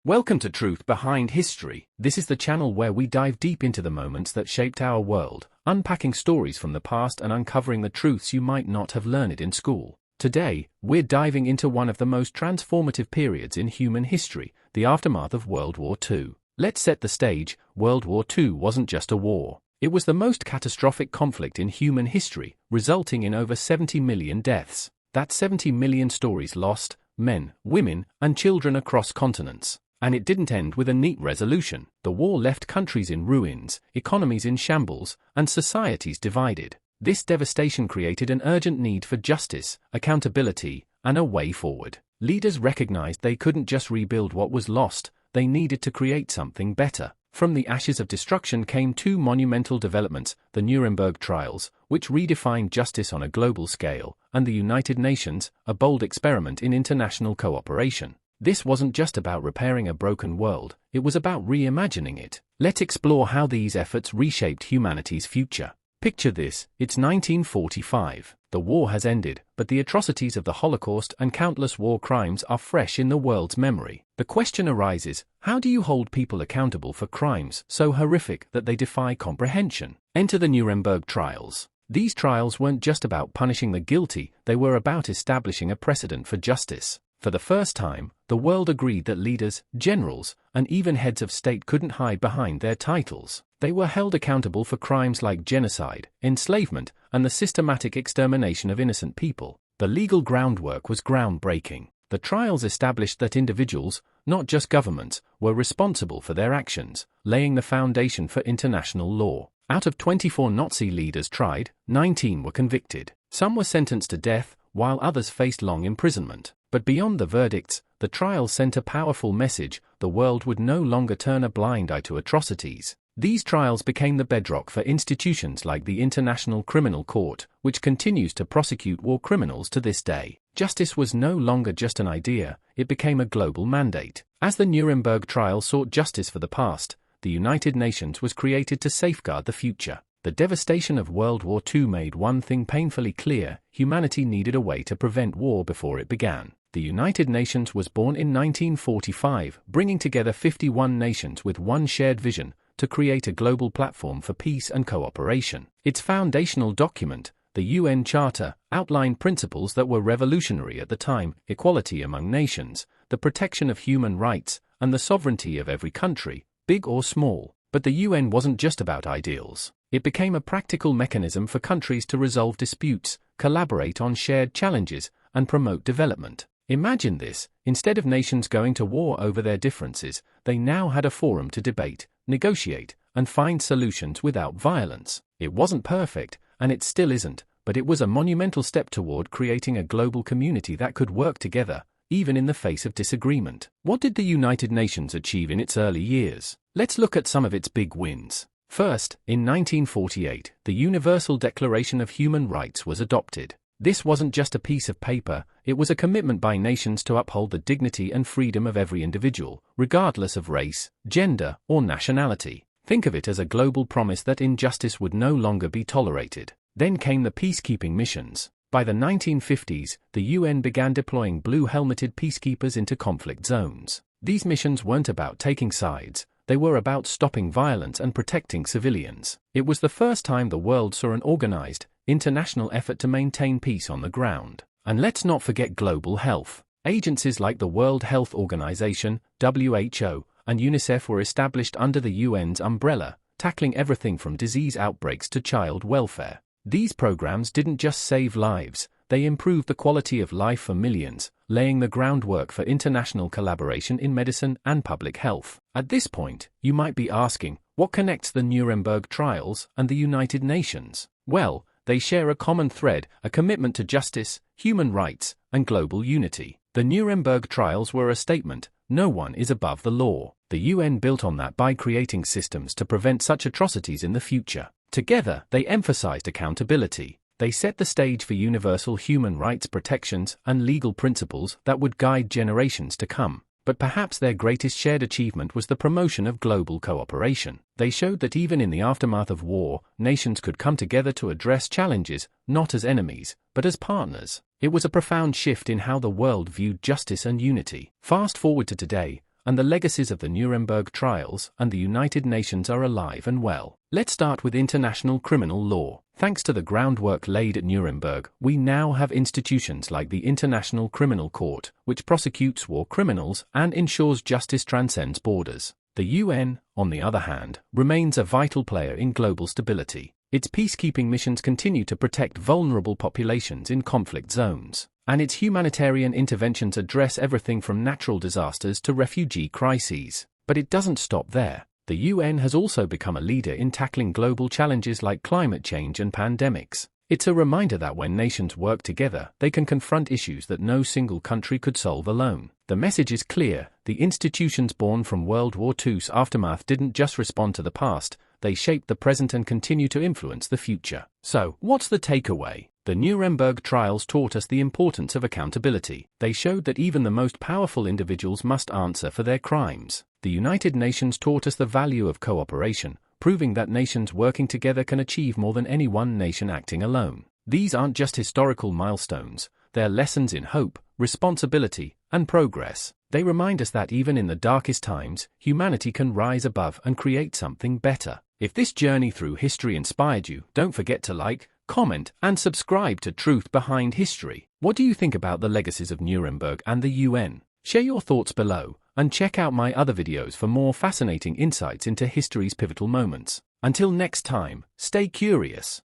Welcome to Truth Behind History. This is the channel where we dive deep into the moments that shaped our world, unpacking stories from the past and uncovering the truths you might not have learned in school. Today, we're diving into one of the most transformative periods in human history, the aftermath of World War II. Let's set the stage. World War II wasn't just a war. It was the most catastrophic conflict in human history, resulting in over 70 million deaths. That's 70 million stories lost, men, women, and children across continents. And it didn't end with a neat resolution. The war left countries in ruins, economies in shambles, and societies divided. This devastation created an urgent need for justice, accountability, and a way forward. Leaders recognized they couldn't just rebuild what was lost, they needed to create something better. From the ashes of destruction came two monumental developments, the Nuremberg Trials, which redefined justice on a global scale, and the United Nations, a bold experiment in international cooperation. This wasn't just about repairing a broken world, it was about reimagining it. Let's explore how these efforts reshaped humanity's future. Picture this, it's 1945. The war has ended, but the atrocities of the Holocaust and countless war crimes are fresh in the world's memory. The question arises, how do you hold people accountable for crimes so horrific that they defy comprehension? Enter the Nuremberg Trials. These trials weren't just about punishing the guilty, they were about establishing a precedent for justice. For the first time, the world agreed that leaders, generals, and even heads of state couldn't hide behind their titles. They were held accountable for crimes like genocide, enslavement, and the systematic extermination of innocent people. The legal groundwork was groundbreaking. The trials established that individuals, not just governments, were responsible for their actions, laying the foundation for international law. Out of 24 Nazi leaders tried, 19 were convicted. Some were sentenced to death, while others faced long imprisonment. But beyond the verdicts, the trials sent a powerful message: the world would no longer turn a blind eye to atrocities. These trials became the bedrock for institutions like the International Criminal Court, which continues to prosecute war criminals to this day. Justice was no longer just an idea, it became a global mandate. As the Nuremberg trial sought justice for the past, the United Nations was created to safeguard the future. The devastation of World War II made one thing painfully clear: humanity needed a way to prevent war before it began. The United Nations was born in 1945, bringing together 51 nations with one shared vision to create a global platform for peace and cooperation. Its foundational document, the UN Charter, outlined principles that were revolutionary at the time: equality among nations, the protection of human rights, and the sovereignty of every country, big or small. But the UN wasn't just about ideals. It became a practical mechanism for countries to resolve disputes, collaborate on shared challenges, and promote development. Imagine this: instead of nations going to war over their differences, they now had a forum to debate, negotiate, and find solutions without violence. It wasn't perfect, and it still isn't, but it was a monumental step toward creating a global community that could work together, even in the face of disagreement. What did the United Nations achieve in its early years? Let's look at some of its big wins. First, in 1948, the Universal Declaration of Human Rights was adopted. This wasn't just a piece of paper, it was a commitment by nations to uphold the dignity and freedom of every individual, regardless of race, gender, or nationality. Think of it as a global promise that injustice would no longer be tolerated. Then came the peacekeeping missions. By the 1950s, the UN began deploying blue-helmeted peacekeepers into conflict zones. These missions weren't about taking sides, they were about stopping violence and protecting civilians. It was the first time the world saw an organized, international effort to maintain peace on the ground. And let's not forget global health. Agencies like the World Health Organization, WHO, and UNICEF were established under the UN's umbrella, tackling everything from disease outbreaks to child welfare. These programs didn't just save lives, they improved the quality of life for millions, laying the groundwork for international collaboration in medicine and public health. At this point, you might be asking, what connects the Nuremberg trials and the United Nations? Well, they share a common thread: a commitment to justice, human rights, and global unity. The Nuremberg trials were a statement: no one is above the law. The UN built on that by creating systems to prevent such atrocities in the future. Together, they emphasized accountability. They set the stage for universal human rights protections and legal principles that would guide generations to come. But perhaps their greatest shared achievement was the promotion of global cooperation. They showed that even in the aftermath of war, nations could come together to address challenges, not as enemies, but as partners. It was a profound shift in how the world viewed justice and unity. Fast forward to today, and the legacies of the Nuremberg Trials and the United Nations are alive and well. Let's start with international criminal law. Thanks to the groundwork laid at Nuremberg, we now have institutions like the International Criminal Court, which prosecutes war criminals and ensures justice transcends borders. The UN, on the other hand, remains a vital player in global stability. Its peacekeeping missions continue to protect vulnerable populations in conflict zones, and its humanitarian interventions address everything from natural disasters to refugee crises. But it doesn't stop there. The UN has also become a leader in tackling global challenges like climate change and pandemics. It's a reminder that when nations work together, they can confront issues that no single country could solve alone. The message is clear: the institutions born from World War II's aftermath didn't just respond to the past, they shaped the present and continue to influence the future. So, what's the takeaway? The Nuremberg trials taught us the importance of accountability. They showed that even the most powerful individuals must answer for their crimes. The United Nations taught us the value of cooperation, proving that nations working together can achieve more than any one nation acting alone. These aren't just historical milestones, they're lessons in hope, responsibility, and progress. They remind us that even in the darkest times, humanity can rise above and create something better. If this journey through history inspired you, don't forget to like, comment, and subscribe to Truth Behind History. What do you think about the legacies of Nuremberg and the UN? Share your thoughts below, and check out my other videos for more fascinating insights into history's pivotal moments. Until next time, stay curious.